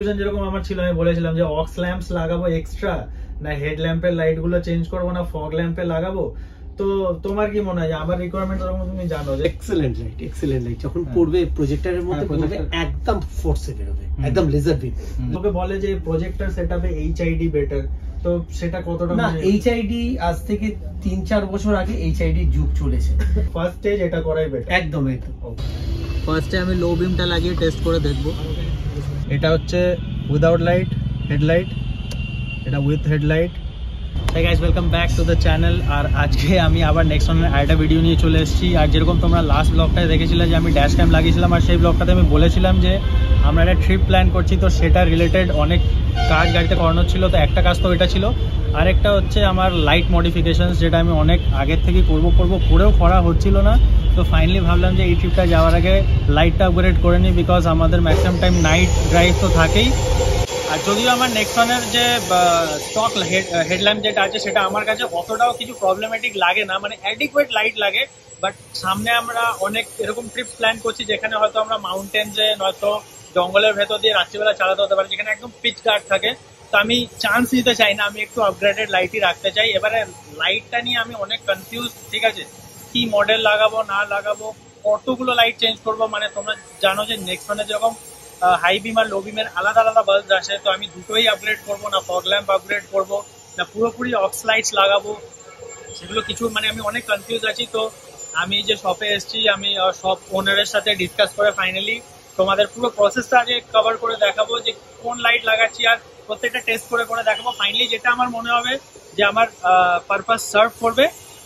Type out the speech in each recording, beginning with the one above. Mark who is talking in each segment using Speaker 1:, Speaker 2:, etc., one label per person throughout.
Speaker 1: যেরকম আমার ছিল, আমি বলেছিলাম যে অক্স ল্যাম্পস লাগাবো এক্সট্রা, না হেড ল্যাম্পের লাইট গুলো চেঞ্জ করবো, না ফগ ল্যাম্পে লাগাবো। তো তোমার কি মনে হয়? আমার রিকোয়ারমেন্ট তুমি জানো যে
Speaker 2: এক্সেলেন্ট লাইট যখন পড়বে প্রজেক্টরের মধ্যে পড়বে একদম ফোর্সে বেরোবে, একদম লেজার বিম।
Speaker 1: লোকে বলে যে প্রজেক্টর সেটআপে এইচআইডি বেটার, তো সেটা কতটা?
Speaker 2: না, এইচআইডি আজ থেকে 3-4 বছর আগে এইচআইডি যুগ চলেছে।
Speaker 1: ফার্স্ট স্টেজ এটা করাই বেটার।
Speaker 2: একদম।
Speaker 1: ফার্স্টে আমি লো বিমটা লাগিয়ে টেস্ট করে দেখবো। এটা হচ্ছে উইদাউট লাইট হেডলাইট, এটা with headlight. Hey guys, welcome back to the channel। আর আজকে আমি আবার নেক্সনের আরেকটা ভিডিও নিয়ে চলে এসেছি। আর যেরকম তোমরা লাস্ট ব্লগটায় দেখেছিলে যে আমি ড্যাশ ক্যাম লাগিয়েছিলাম, আর সেই ব্লগটাতে আমি বলেছিলাম যে আমরা একটা ট্রিপ প্ল্যান করছি, তো সেটা রিলেটেড অনেক কাজ গাড়িতে করানোর ছিল। তো একটা কাজ তো এটা ছিল, আরেকটা হচ্ছে আমার লাইট মডিফিকেশনস, যেটা আমি অনেক আগের থেকে করেও করা হচ্ছিল না। তো ফাইনালি ভাবলাম যে এই ট্রিপটা যাওয়ার আগে লাইটটা আপগ্রেড করে নিই, বিকজ আমাদের ম্যাক্সিমাম টাইম নাইট ড্রাইভ তো থাকেই। আর যদিও আমার নেক্সনের যে স্টক হেডল্যাম্প যেটা আছে সেটা আমার কাছে অতটাও কিছু প্রবলেমেটিক লাগে না, মানে অ্যাডিকুয়েট লাইট লাগে। বাট সামনে আমরা অনেক এরকম ট্রিপ প্ল্যান করছি যেখানে হয়তো আমরা মাউন্টেন্সে নয়তো জঙ্গলের ভেতর দিয়ে রাত্রিবেলা চালাতে হতে পারে, যেখানে একদম পিচ গার্ড থাকে। তো আমি চান্স নিতে চাই না, আমি একটু আপগ্রেডেড লাইটই রাখতে চাই। এবারে লাইটটা নিয়ে আমি অনেক কনফিউজ, ঠিক আছে, কি মডেল লাগাবো না লাগাবো, কতগুলো লাইট চেঞ্জ করবো। মানে তোমরা জানো যে নেক্সনে যেরকম হাই বিম আর লো বিমের আলাদা আলাদা বাল্ব আসে, তো আমি দুটোই আপগ্রেড করবো, না ফগ ল্যাম্প আপগ্রেড করবো, না পুরোপুরি অক্স লাইটস লাগাবো, সেগুলো কিছু মানে আমি অনেক কনফিউজ আছি। তো আমি যে শপে এসেছি, আমি শপ ওনারের সাথে ডিসকাস করে ফাইনালি তোমাদের পুরো প্রসেসটা আগে কভার করে দেখাবো যে কোন লাইট লাগাচ্ছি, আর প্রত্যেকটা টেস্ট করে দেখাবো। ফাইনালি যেটা আমার মনে হবে যে আমার পারপাস সার্ভ করবে,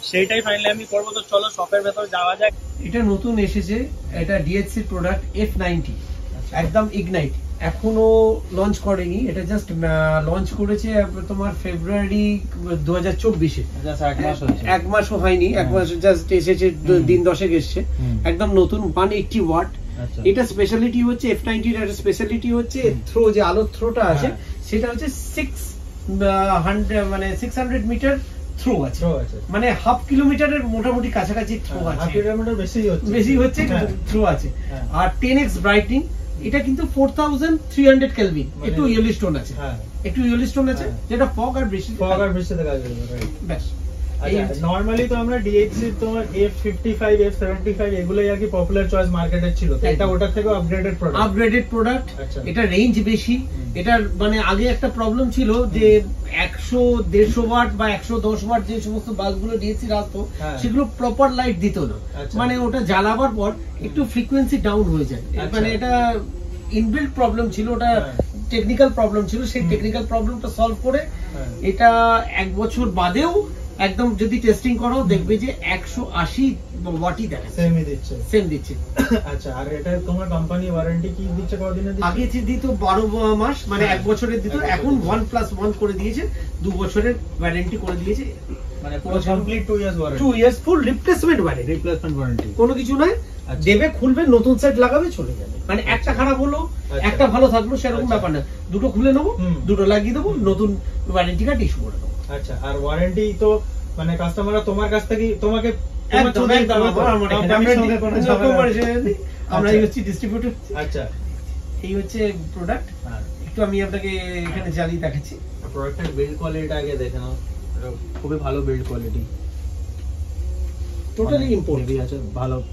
Speaker 1: সেইটাই ফাইনালি আমি করবো। তো চলো শপের ভেতর যাওয়া যায়।
Speaker 2: এটা নতুন এসেছে, এটা ডিএইচসি প্রোডাক্ট F90, একদম ইগনাইট। এখনো লঞ্চ করেনি, এটা জাস্ট লঞ্চ করেছে তোমার ফেব্রুয়ারি 2024-এ। এক মাসও হয়নি, এক মাস জাস্ট এসেছে, দিন 10 এসছে। একদম নতুন 180 ওয়াট। এটা স্পেশালিটি হচ্ছে F90 এর একটা স্পেশালিটি হচ্ছে থ্রো, যে আলোর থ্রোটা আছে সেটা হচ্ছে 600 মিটার থ্রো আছে, মানে হাফ কিলোমিটারের মোটামুটি কাছাকাছি থ্রো আছে, বেশি হচ্ছে থ্রো আছে। আর 10x ব্রাইটনিং, এটা কিন্তু 4300 কেলভিন, একটু ইয়েলো স্টোন আছে, যেটা ফগ আর বৃষ্টিতে কাজ করবে। ব্যাস।
Speaker 1: নরমালি তো আমরা ডিএইচসি তোমার F55 F75 এগুলোই আর কি পপুলার চয়েস মার্কেটে ছিল, তো এটা ওটার থেকে আপগ্রেডেড প্রোডাক্ট।
Speaker 2: এটা রেঞ্জ বেশি। এটার মানে আগে একটা প্রবলেম ছিল যে 100-150 ওয়াট বা 110 ওয়াট যে সমস্ত বাল্বগুলো ডিএইচসি রাখতো, সেগুলো প্রপার লাইট দিত না। মানে ওটা জ্বালাবার পর একটু ফ্রিকোয়েন্সি ডাউন হয়ে যায়, মানে এটা ইনবিল্ট প্রবলেম ছিল, ওটা টেকনিক্যাল প্রবলেম ছিল। সেই টেকনিক্যাল প্রবলেমটা সলভ করে এটা 1 বছর বাদেও একদম যদি টেস্টিং করো দেখবে যে 180 ওয়াটই দেয়, সেম দিচ্ছে।
Speaker 1: আচ্ছা, আর এটা তোমার কোম্পানি ওয়ারেন্টি কি দিচ্ছে কতদিনের?
Speaker 2: আগে দিত 12 মাস, মানে 1 বছরের দিত, এখন 1+1 করে দিয়েছে, 2 বছরের ওয়ারেন্টি করে দিয়েছে,
Speaker 1: মানে পুরো কমপ্লিট 2 ইয়ার্স ওয়ারেন্টি,
Speaker 2: 2 ইয়ার্স ফুল রিপ্লেসমেন্ট ওয়ারেন্টি, কোনো কিছু নাই। দেবে, খুলবে, নতুন সেট লাগাবে, চলে যাবে। মানে একটা খারাপ হলো, একটা ভালো থাকলো, সেরকম ব্যাপার না, দুটো খুলে নেবো, দুটো লাগিয়ে দেবো, নতুন ওয়ারেন্টি কার্ড ইস্যু করে দেবো।
Speaker 1: আচ্ছা, আর ওয়ারেন্টি তো মানে কাস্টমাররা তোমার কাছ থেকে তোমাকে
Speaker 2: আমরা হচ্ছে ডিস্ট্রিবিউটর।
Speaker 1: আচ্ছা,
Speaker 2: এই হচ্ছে প্রোডাক্ট। একটু আমি আপনাকে এখানে জ্বালিয়ে দেখাচ্ছি।
Speaker 1: প্রোডাক্টের বিল্ড কোয়ালিটিটা আগে দেখে নাও, খুবই ভালো বিল্ড কোয়ালিটি,
Speaker 2: টোটালি ইম্পোর্ট
Speaker 1: আছে,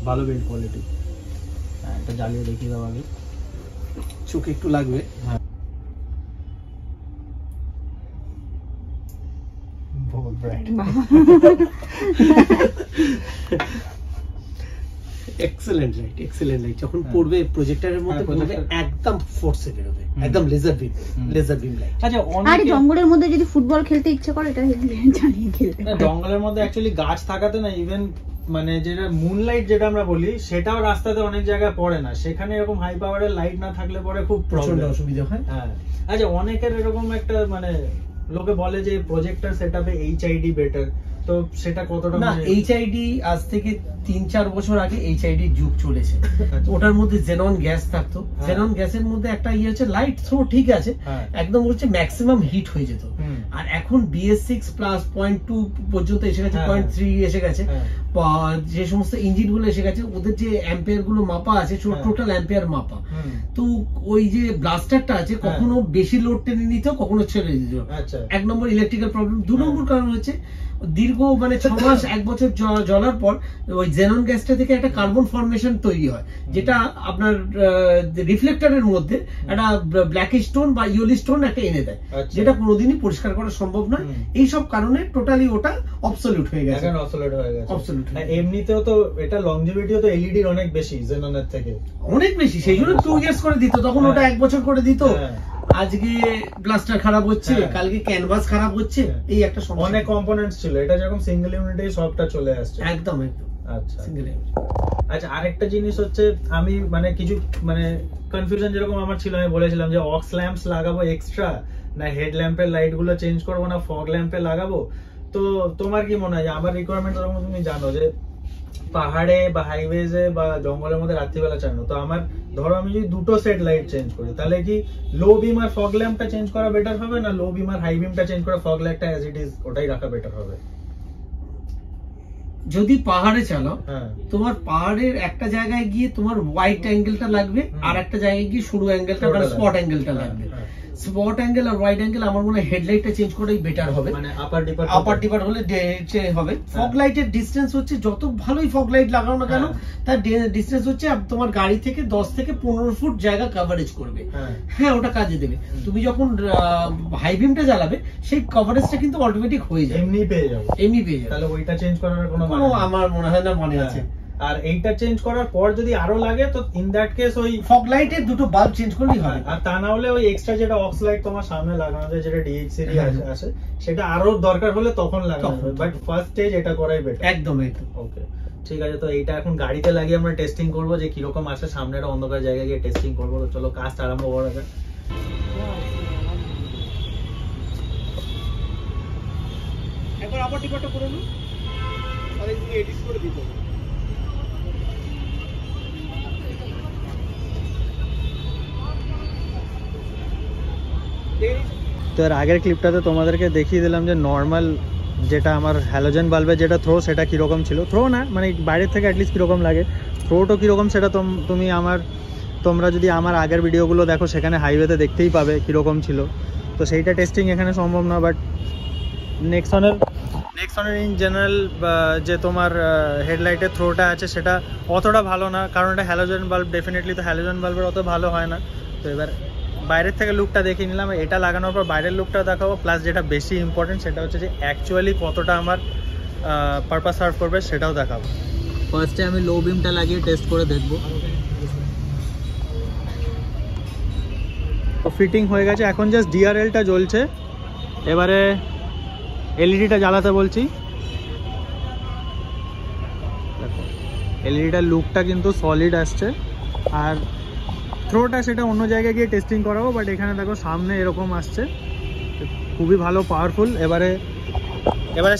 Speaker 1: ভালো বিল্ড কোয়ালিটি। এটা জ্বালিয়ে দেখিয়ে দাও আগে,
Speaker 2: চোখে একটু লাগবে।
Speaker 1: হ্যাঁ,
Speaker 2: এক্সেলেন্ট লাইট যখন পড়বে প্রজেক্টরের মধ্যে পড়বে একদম ফোর্সে বেরোবে, একদম লেজার বিম লাইট।
Speaker 3: আচ্ছা, আর জঙ্গলের মধ্যে যদি ফুটবল খেলতে ইচ্ছে করে এটা জ্বালিয়ে খেলতে।
Speaker 1: জঙ্গলের মধ্যে অ্যাকচুয়ালি গাছ থাকাতে না, ইভেন মানে যেটা মুনলাইট যেটা আমরা বলি, সেটাও রাস্তাতে অনেক জায়গায় পড়ে না, সেখানে এরকম হাই পাওয়ারের লাইট না থাকলে পরে খুব প্রচন্ড
Speaker 2: অসুবিধা হয়।
Speaker 1: হ্যাঁ, আচ্ছা, অনেকের এরকম একটা মানে লোকে বলে যে প্রজেক্টর সেটআপে এইচআইডি বেটার, তো তো সেটা কতটা
Speaker 2: না, এইচআইডি আজ থেকে 3-4 বছর আগে এইচআইডি যুগ চলেছে। ওটার মধ্যে জেনন গ্যাস থাকতো, জেনন গ্যাসের মধ্যে একটা ইয়ে হচ্ছে লাইট থ্রো, ঠিক আছে, একদম হচ্ছে ম্যাক্সিমাম হিট হয়ে যেত। আর এখন BS6 প্লাস 0.2 পর্যন্ত এসে গেছে, 0.3 এসে গেছে, যে সমস্ত ইঞ্জিন গুলো এসে গেছে, ওদের যে অ্যাম্পিয়ার গুলো মাপা আছে টোটাল অ্যাম্পিয়ার মাপা। তো ওই যে ব্লাস্টারটা আছে কখনো বেশি লোড টেনে নিত, কখনো ছেড়ে দিত। 1 নম্বর ইলেকট্রিক্যাল প্রবলেম। 2 নম্বর কারণ হচ্ছে দীর্ঘ 6 মাস 1 বছর জ্বলার পর ওই জেনন গ্যাসটা থেকে একটা কার্বন ফর্মেশন তৈরি হয়, যেটা আপনার রিফ্লেক্টরের মধ্যে একটা ব্ল্যাক স্টোন বা ইয়েলো স্টোন একটা এনে দেয়, যেটা কোনোদিনই পরিষ্কার করা সম্ভব নয়। এই সব কারণে টোটালি ওটা অবসলিউট হয়ে গেছে। অবসলিউট।
Speaker 1: এমনিতেও তো এটা লংজিভিটিও তো এলইডির অনেক বেশি, জেননের থেকে
Speaker 2: অনেক বেশি, সেই জন্য 2 ইয়ার্স করে দিত, তখন ওটা 1 বছর করে দিত। আজকে ব্লাস্টার খারাপ হচ্ছে, কালকে ক্যানভাস খারাপ হচ্ছে, এই একটা সমস্যা।
Speaker 1: অনেক কম্পোনেন্টস ছিল, এটা যখন সিঙ্গেল ইউনিটে সবটা চলে আসছে।
Speaker 2: একদম।
Speaker 1: আচ্ছা সিঙ্গেল ইউনিট। আচ্ছা, আরেকটা জিনিস হচ্ছে, আমি কিছু কনফিউশন যেরকম আমার ছিল, আমি বলেছিলাম যে অক্স ল্যাম্পস লাগাবো এক্সট্রা, না হেড ল্যাম্পের লাইট গুলো চেঞ্জ করবো, না ফগ ল্যাম্পে লাগাবো। তো তোমার কি মনে হয়? আমার রিকোয়ারমেন্ট তুমি জানো যে পাহাড়ে বা হাইওয়েজে বা জঙ্গলের মধ্যে রাত্রিবেলা চালানো, তো আমার ধরো আমি যদি দুটো সেট লাইট চেঞ্জ করি, তাহলে কি লো বিম আর ফগ ল্যাম্পটা চেঞ্জ করা বেটার হবে, না লো বিম আর হাই বিমটা চেঞ্জ করে ফগ ল্যাম্পটা অ্যাজ ইট ইজ ওটাই রাখা বেটার হবে?
Speaker 2: যদি পাহাড়ে চালাও, তোমার পাহাড়ের একটা জায়গায় গিয়ে তোমার হোয়াইট অ্যাঙ্গেলটা লাগবে, আর একটা জায়গায় গিয়ে সরু অ্যাঙ্গেলটা বা স্পট অ্যাঙ্গেলটা লাগবে। স্পট অ্যাঙ্গেল আর ওয়াইড অ্যাঙ্গেল আমার মনে হয় হেডলাইটটা চেঞ্জ করাই বেটার হবে, আপার ডিপার হলে হবে। ফগ লাইটের ডিসটেন্স হচ্ছে, যত ভালোই ফগ লাইট লাগাও না কেন, তার ডিসটেন্স হচ্ছে তোমার গাড়ি থেকে 10 থেকে 15 ফুট জায়গা কভারেজ করবে। হ্যাঁ, ওটা কাজে দেবে। তুমি যখন হাই বিমটা জ্বালাবে, সেই কভারেজটা কিন্তু অটোমেটিক হয়ে যাবে, এমনি পেয়ে যাবে।
Speaker 1: তাহলে ওইটা চেঞ্জ করার কোনো
Speaker 2: আমার মনে হয় না মনে আছে।
Speaker 1: আর এইটা চেঞ্জ করার পর যদি আরো লাগে, তো ইন দ্যাট কেস ওই
Speaker 2: ফগ লাইটের দুটো বাল্ব চেঞ্জ করলেই হবে।
Speaker 1: আর তা না হলে ওই এক্সট্রা যেটা অক্স লাইট তোমার সামনে লাগানো যায়, যেটা DH সিরিজ আছে, সেটা আরো দরকার হলে তখন লাগানো হবে, বাট ফার্স্ট স্টেজ এটা করাই বেটার।
Speaker 2: একদম।
Speaker 1: ওকে, ঠিক আছে। তো এইটা এখন গাড়িতে লাগিয়ে আমরা টেস্টিং করবো যে কিরকম আসে, সামনে একটা অন্ধকার জায়গায় গিয়ে টেস্টিং করবো। তো চলো কাজটা আরম্ভ করা যাক।
Speaker 2: একবার আবার টিপারটা করে নিই, আর এদিকে এডিট করে দিতে হবে।
Speaker 1: তো এর আগের ক্লিপটাতে তোমাদেরকে দেখিয়ে দিলাম যে নর্মাল যেটা আমার হ্যালোজেন বাল্বের যেটা থ্রো, সেটা কীরকম ছিল। থ্রো না, বাইরের থেকে অ্যাটলিস্ট কীরকম লাগে, থ্রোটো কীরকম সেটা তোমরা যদি আমার আগের ভিডিওগুলো দেখো, সেখানে হাইওয়েতে দেখতেই পাবে কীরকম ছিল। তো সেইটা টেস্টিং এখানে সম্ভব না, বাট নেক্সনের ইন জেনারেল যে তোমার হেডলাইটের থ্রোটা আছে, সেটা অতটা ভালো না, কারণ এটা হ্যালোজেন বাল্ব, ডেফিনেটলি তো হ্যালোজেন বাল্বের অত ভালো হয় না। তো এবার বাইরের থেকে লুকটা দেখিয়ে নিলাম, এটা লাগানোর পর বাইরের লুকটা দেখাবো, প্লাস যেটা বেশি ইম্পর্টেন্ট সেটা হচ্ছে যে অ্যাকচুয়ালি কতটা আমার পারপাস সার্ভ করবে সেটাও দেখাবো। ফার্স্টে আমি লো বিমটা লাগিয়ে টেস্ট করে দেখব। তো ফিটিং হয়ে গেছে, এখন জাস্ট ডিআরএলটা জ্বলছে। এবারে এলইডিটা জ্বালাতে বলছি। এলইডিটার লুকটা কিন্তু সলিড আসছে, আর থ্রোটা সেটা অন্য জায়গায় গিয়ে টেস্টিং করাবো, বাট এখানে দেখো সামনে এরকম আসছে, খুবই ভালো পাওয়ারফুল। এবারে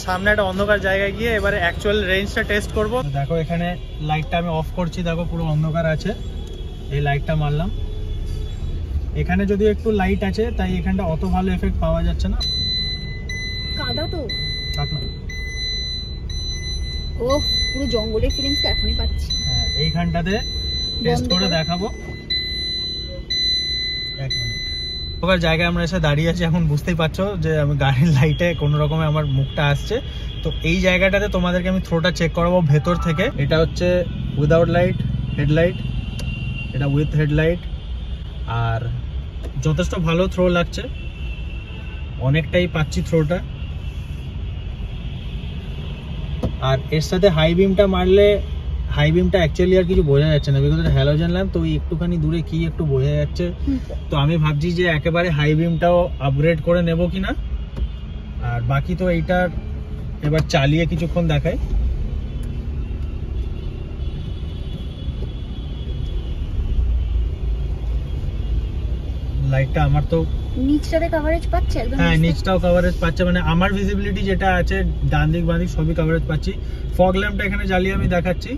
Speaker 1: সামনে একটা অন্ধকার জায়গায় গিয়ে এবারে অ্যাকচুয়াল রেঞ্জটা টেস্ট করব। দেখো এখানে লাইটটা আমি অফ করছি, দেখো পুরো অন্ধকার আছে, এই লাইটটা মারলাম। এখানে যদি একটু লাইট আছে, তাই এখানটা অত ভালো এফেক্ট পাওয়া যাচ্ছে না।
Speaker 3: কাদা তো
Speaker 1: থাক না,
Speaker 3: ও পুরো জঙ্গলের ফিলিংসটা এখনই পাচ্ছি।
Speaker 1: হ্যাঁ, এইখানটাতে টেস্ট করে দেখাবো। এক মিনিট, ওখানে জায়গায় আমরা এসে দাঁড়িয়ে আছি, এখন বুঝতেই পারছো যে আমি গাড়ির লাইটে কোনো রকমে আমার মুখটা আসছে। তো এই জায়গাটাতে তোমাদেরকে আমি থ্রোটা চেক করাবো ভেতর থেকে। এটা হচ্ছে উইদাউট লাইট হেডলাইট, এটা উইথ হেডলাইট, আর যথেষ্ট ভালো থ্রো লাগছে, অনেকটাই পাচ্ছি থ্রোটা। আর এর সাথে হাই বিমটা মারলে, হাই বিমটা অ্যাকচুয়ালি আর কিছু বোঝা যাচ্ছে না, বিকজ এটা হ্যালোজেন ল্যাম্প, তো একটুখানি দূরে কি একটু বোঝা যাচ্ছে। তো আমি ভাবছি যে একেবারে হাই বিমটাও আপগ্রেড করে নেব কিনা, আর বাকি তো এইটার এবার চালিয়ে কিছুক্ষণ দেখাই। লাইটটা আমার তো
Speaker 3: নিচটাতে কভারেজ পাচ্ছে একদম?
Speaker 1: হ্যাঁ, নিচটাও কভারেজ পাচ্ছে, মানে আমার ভিজিবিলিটি যেটা আছে ডান দিক বাঁ দিক সবই কভারেজ পাচ্ছি। ফগ ল্যাম্পটা এখানে জ্বালিয়ে আমি দেখাচ্ছি।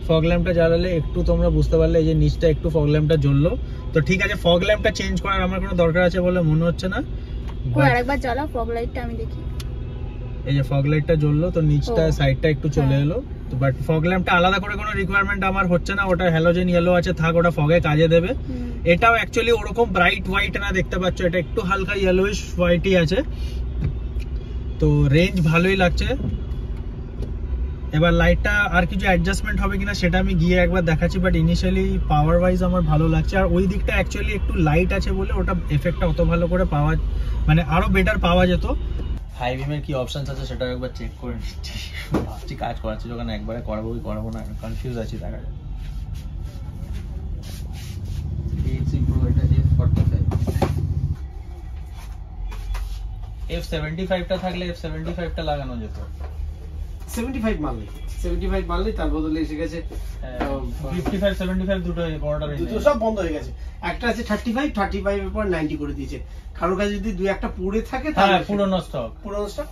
Speaker 1: ফগ ল্যাম্পটা জ্বালালে একটু তোমরা বুঝতে পারলে এই যে নিচটা একটু ফগ ল্যাম্পটা জ্বললো। তো ঠিক আছে, ফগ ল্যাম্পটা চেঞ্জ করার আমার কোনো দরকার আছে বলে মনে হচ্ছে না।
Speaker 3: আরেকবার জ্বালা ফগ লাইটটা আমি দেখি।
Speaker 1: এই যে ফগ লাইটটা জ্বললো, তো নিচটা সাইডটা একটু চলে এলো। তো বাট ফগ ল্যাম্পটা আলাদা করে কোনো রিকোয়ারমেন্ট আমার হচ্ছে না, ওটা হ্যালোজেন ইয়েলো আছে, থাক, ওটা ফগে কাজে দেবে। এটাও অ্যাকচুয়ালি ওরকম ব্রাইট হোয়াইট না, দেখতে পাচ্ছ এটা একটু হালকা ইয়েলোইশ হোয়াইটই আছে। তো রেঞ্জ ভালোই লাগছে। এবার লাইটটা আর কিছু অ্যাডজাস্টমেন্ট হবে কিনা সেটা আমি গিয়ে একবার দেখাচ্ছি, বাট ইনিশিয়ালি পাওয়ার ওয়াইজ আমার ভালো লাগছে। আর ওই দিকটা অ্যাকচুয়ালি একটু লাইট আছে বলে ওটা এফেক্টটা অত ভালো করে পাওয়া, মানে আরো বেটার পাওয়া যেত। হাই বিমের কি অপশনস আছে সেটা একবার চেক করে নিচ্ছি, ভাবছি কাজ করাচ্ছি যখন একবারে করাবো কি করাবো না, কনফিউজ আছি, দেখা যায়। F75টা থাকলে F75টা লাগানো যেত।
Speaker 2: 75 মারলে 75 মারলে তার বদলে এসে গেছে
Speaker 1: 55 75 দুটো কোনটা
Speaker 2: দুটো সব বন্ধ হয়ে গেছে। একটা আছে 35 এর পর 90 করে দিয়েছে। কারোর কাছে যদি দুই একটা পড়ে থাকে তাহলে
Speaker 1: পুরনো স্টক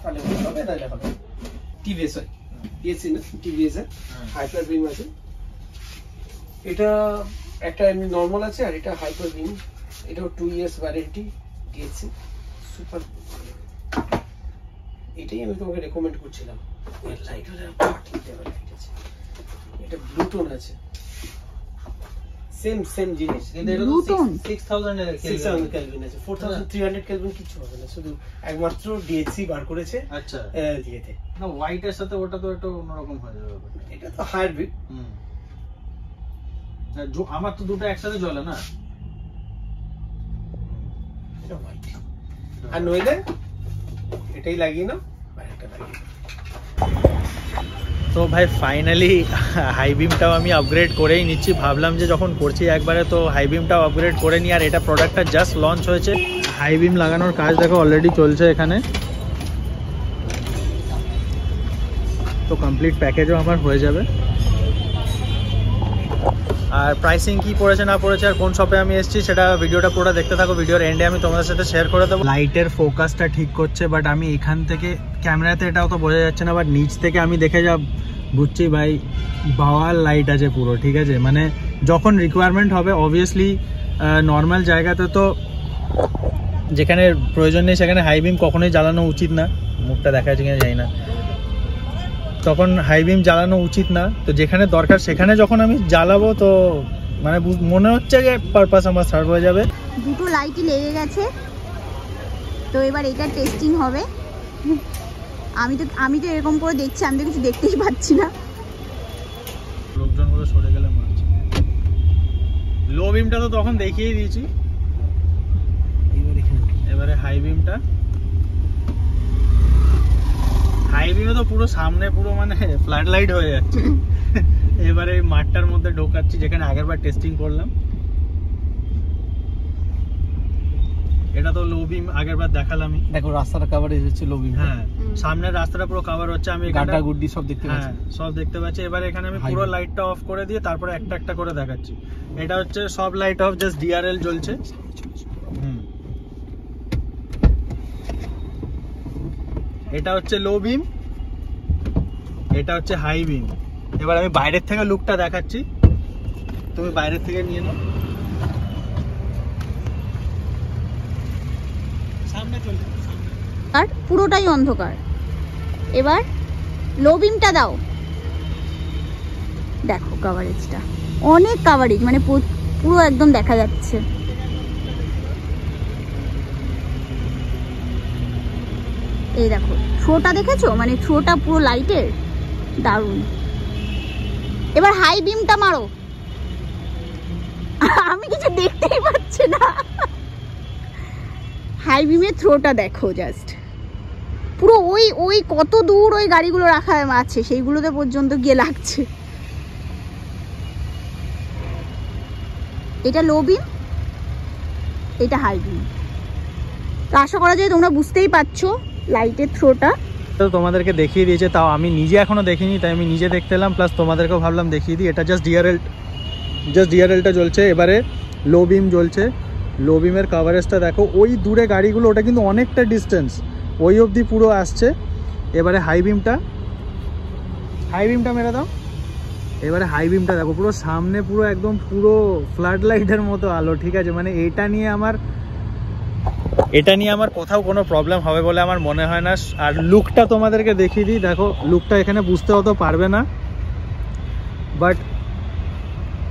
Speaker 2: তাহলে হবে, তাহলে হবে। টিভিএস হয়, পিএসসি না, টিভিএস এর হাইপার বিম আছে। এটা একটা এমনি নরমাল আছে, আর এটা হাইপার বিম। এটাও 2 ইয়ার্স ওয়ারেন্টি দিয়েছে, সুপার। এটাই আমি তোমাকে রেকমেন্ড করছিলাম। এর লাইট হলে ঠিক লেভেল লাইট আছে। এটা ব্লুটোন আছে, সেম জিনিস, কিন্তু এটা 6000 কেলভিন আছে। 4300 কেলভিন কিছু হবে না, শুধু একমাত্র ডিএসসি বার করেছে।
Speaker 1: আচ্ছা,
Speaker 2: দিয়েতে
Speaker 1: না হোয়াইটের সাথে ওটা তো একটু অন্যরকম হয়ে যাবে।
Speaker 2: এটা তো হায়ার বিট।
Speaker 1: আমার তো দুটো একসাথে জ্বলে না,
Speaker 2: এটা হোয়াইট। আর নইলে এটাই লাগিয়ে নাও, আরেকটা লাগিয়ে।
Speaker 1: তো ভাই ফাইনালি হাই বিমটাও আমি আপগ্রেড করেই নিচ্ছি। ভাবলাম যে যখন করছি একবারে তো হাই বিমটাও আপগ্রেড করে নিই। আর এটা প্রোডাক্টটা জাস্ট লঞ্চ হয়েছে। হাই বিম লাগানোর কাজ দেখো অলরেডি চলছে এখানে। তো কমপ্লিট প্যাকেজও আমার হয়ে যাবে। আর প্রাইসিং কি পড়েছে না পড়েছে আর কোন শপে আমি এসেছি সেটা ভিডিওটা পুরো দেখতে থাকো। ভিডিওর এন্ডে আমি তোমাদের সাথে শেয়ার করে দেবো। লাইটের ফোকাসটা ঠিক করছে, বাট আমি এখান থেকে ক্যামেরাতে এটাও তো বোঝা যাচ্ছে না, বাট নিচ থেকে আমি দেখে যা বুঝছি ভাই বাওয়ার লাইট আছে পুরো, ঠিক আছে। মানে যখন রিকোয়ারমেন্ট হবে অবভিয়াসলি নর্মাল জায়গাতে তো যেখানে প্রয়োজন নেই সেখানে হাই বিম কখনোই জ্বালানো উচিত না। মুখটা দেখা যাচ্ছে কিনা জানি না, তখন হাই বিম জ্বালানো উচিত না। তো যেখানে দরকার সেখানে যখন আমি জ্বালাবো তো মানে মনে হচ্ছে যে পারপাস আমার সার্ভ হয়ে যাবে।
Speaker 3: দুটো লাইটই লেগে গেছে, তো এবার এটা টেস্টিং হবে। আমি তো এরকম করে দেখছি, আমি তো কিছু দেখতেই পাচ্ছি না।
Speaker 1: লোকজনগুলো সরে গেলে মারছে। লো বিমটা তো তখন দেখিয়ে দিয়েছি, এবারে হাই বিমটা। হাই বিমে তো পুরো সামনে পুরো মানে ফ্ল্যাড লাইট হয়ে যাচ্ছে। এবারে মাঠটার মধ্যে ঢোকাচ্ছি যেখানে আগেরবার টেস্টিং করলাম। এটা তো লো বিম আগেরবার দেখালামই।
Speaker 2: দেখো রাস্তাটা কভারেজ হচ্ছে লো বিম।
Speaker 1: হ্যাঁ, সামনের রাস্তাটা পুরো কভার হচ্ছে। আমি
Speaker 2: গাড্ডা গুড্ডি সব দেখতে পাচ্ছি।
Speaker 1: হ্যাঁ, সব দেখতে পাচ্ছি। এবারে এখানে আমি পুরো লাইটটা অফ করে দিয়ে তারপরে একটা একটা করে দেখাচ্ছি। এটা হচ্ছে সব লাইট অফ, জাস্ট ডিআরএল জ্বলছে। এটা হচ্ছে লো বিম, এটা হচ্ছে হাই বিম। এবার আমি বাইরের থেকে লুকটা দেখাচ্ছি, তুমি বাইরের থেকে নিয়ে নাও। সামনে চলে
Speaker 3: আর পুরোটাই অন্ধকার। এবার লো বিমটা দাও, দেখো কভারেজটা অনেক কভারেজ, মানে পুরো একদম দেখা যাচ্ছে। এই দেখো থ্রোটা দেখেছো, মানে থ্রোটা পুরো লাইটের দারুণ। এবার হাই বিমটা মারো, আমি কিছু দেখতেই পাচ্ছি না। হাই বিমের থ্রোটা দেখো, জাস্ট পুরো ওই কত দূর ওই গাড়িগুলো রাখা আছে সেইগুলোতে পর্যন্ত গিয়ে লাগছে। এটা লো বিম, এটা হাই বিম। তো আশা করা যায় তোমরা বুঝতেই পারছো লাইটের থ্রোটা।
Speaker 1: তো তোমাদেরকে দেখিয়ে দিয়েছে, তাও আমি নিজে এখনো দেখিনি, তাই আমি নিজে দেখতে এলাম, প্লাস তোমাদেরকেও ভাবলাম দেখিয়ে দিই। এটা জাস্ট ডিআরএলটা জ্বলছে, এবারে লো বিম জ্বলছে। লো বিমের কাভারেজটা দেখো, ওই দূরে গাড়িগুলো ওটা কিন্তু অনেকটা ডিস্টেন্স, ওই অবধি পুরো আসছে। এবারে হাই বিমটা মেরে দাও। এবারে হাই বিমটা দেখো, পুরো সামনে পুরো একদম পুরো ফ্লাড লাইটের মতো আলো, ঠিক আছে। মানে এটা নিয়ে আমার কোথাও কোনো প্রবলেম হবে বলে আমার মনে হয় না। আর লুকটা তোমাদেরকে দেখিয়ে দিই, দেখো লুকটা এখানে বুঝতে হয়তো পারবে না, বাট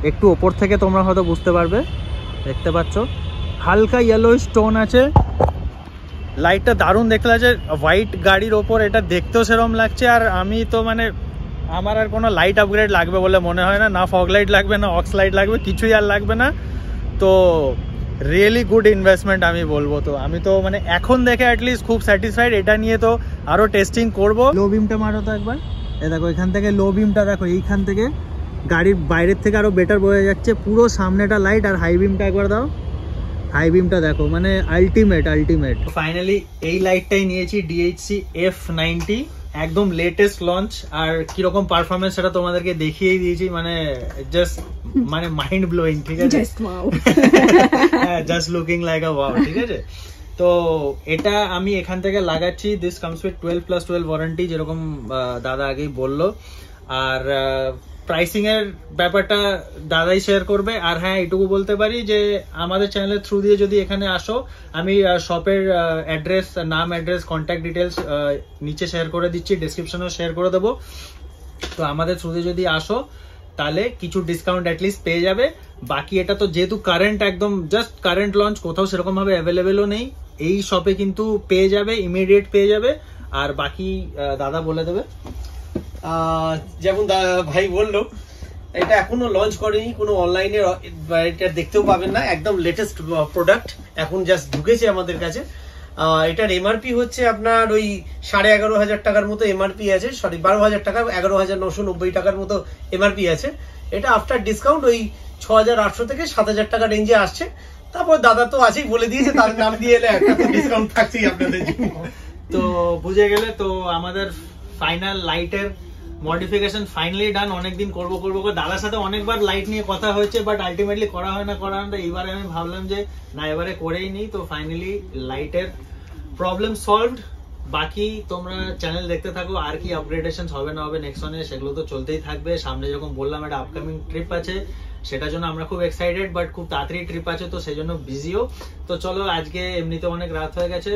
Speaker 1: একটু ওপর থেকে তোমরা হয়তো বুঝতে পারবে। দেখতে পাচ্ছ হালকা ইয়েলো স্টোন আছে, লাইটটা দারুণ দেখতে লাগছে। হোয়াইট গাড়ির ওপর এটা দেখতেও সেরকম লাগছে। আর আমি তো মানে আমার আর কোনো লাইট আপগ্রেড লাগবে বলে মনে হয় না, না ফগ লাইট লাগবে, না অক্স লাইট লাগবে, কিছুই আর লাগবে না। তো রিয়েলি গুড ইনভেস্টমেন্ট আমি বলবো। তো আমি তো মানে এখন দেখে অ্যাটলিস্ট খুব স্যাটিসফাইড। এটা নিয়ে তো আরও টেস্টিং করব। লো বিমটা মারো তো একবার, এ দেখো এখান থেকে লো বিমটা দেখো, এইখান থেকে গাড়ির বাইরের থেকে আরও বেটার বোঝা যাচ্ছে, পুরো সামনেটা লাইট। আর হাই বিমটা একবার দাও, হাই বিমটা দেখো, মানে আলটিমেট। ফাইনালি এই লাইটটাই নিয়েছি, ডিএইচসি F90, একদম লেটেস্ট লঞ্চ। আর কিরকম পারফরমেন্স সেটা তোমাদেরকে দেখিয়েই দিয়েছি, মানে জাস্ট মানে মাইন্ড ব্লোয়িং, ঠিক আছে, জাস্ট লুকিং লাইক আ ওয়াও, ঠিক আছে। তো এটা আমি এখান থেকে লাগাচ্ছি। দিস কামস উইথ 12+12 ওয়ারেন্টি, যেরকম দাদা আগেই বললো। আর প্রাইসিং এর ব্যাপারটা দাদাই শেয়ার করবে। আর হ্যাঁ, এটুকু বলতে পারি যে আমাদের চ্যানেলের থ্রু দিয়ে যদি এখানে আসো, আমি শপের অ্যাড্রেস, নাম, অ্যাড্রেস, কন্ট্যাক্ট ডিটেলস নিচে শেয়ার করে দিচ্ছি, ডিসক্রিপশনেও শেয়ার করে দেবো। তো আমাদের থ্রু দিয়ে যদি আসো তাহলে কিছু ডিসকাউন্ট অ্যাটলিস্ট পেয়ে যাবে। বাকি এটা তো যেহেতু কারেন্ট, একদম জাস্ট কারেন্ট লঞ্চ, কোথাও সেরকম ভাবে অ্যাভেলেবেলও নেই, এই শপে কিন্তু পেয়ে যাবে, ইমিডিয়েট পেয়ে যাবে। আর বাকি দাদা বলে দেবে।
Speaker 2: যেমন ভাই বললো, এটা এখনো লঞ্চ করেনি, কোনো অনলাইনে এটা দেখতেও পাবেন না, একদম লেটেস্ট প্রোডাক্ট, এখন জাস্ট ঢুকেছে আমাদের কাছে। এটার এমআরপি হচ্ছে আপনার ওই 11,500 টাকার মতো এমআরপি আছে, সরি 12,000 টাকা, 11,990 টাকার মতো এমআরপি আছে। এটা আফটার ডিসকাউন্ট ওই 6,800 থেকে 7,000 টাকা রেঞ্জে আসছে। তারপর দাদা তো আছেই, বলে দিয়েছে, তার নাম দিয়ে এলে একটা ডিসকাউন্ট থাকছেই আপনাদের জন্য।
Speaker 1: তো বুঝে গেলে। তো আমাদের ফাইনাল লাইটের মডিফিকেশন ফাইনালি ডান। অনেকদিন করবো করে দাদার সাথে অনেকবার লাইট নিয়ে কথা হয়েছে, বাট আলটিমেটলি করা হয় না। এইবারে আমি ভাবলাম যে না, এবারে করেই নিই। তো ফাইনালি লাইটের প্রবলেম সলভড। বাকি তোমরা চ্যানেল দেখতে থাকো, আর কি আপগ্রেডেশন হবে না হবে নেক্সট ওয়ানে, সেগুলো তো চলতেই থাকবে। সামনে যখন বললাম একটা আপকামিং ট্রিপ আছে, সেটার জন্য আমরা খুব এক্সাইটেড, বাট খুব তাড়াতাড়ি ট্রিপ আছে, তো সেই জন্য বিজিও। তো চলো, আজকে এমনিতে অনেক রাত হয়ে গেছে,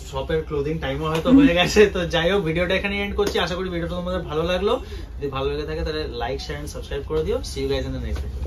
Speaker 1: শপের ক্লোজিং টাইমও হয়তো হয়ে গেছে। তো যাই হোক, ভিডিওটা এখানে এন্ড করছি। আশা করি ভিডিওটা তোমাদের ভালো লাগলো। যদি ভালো লেগে থাকে তাহলে লাইক, শেয়ার এন্ড সাবস্ক্রাইব করে দিও। See you guys in the next video.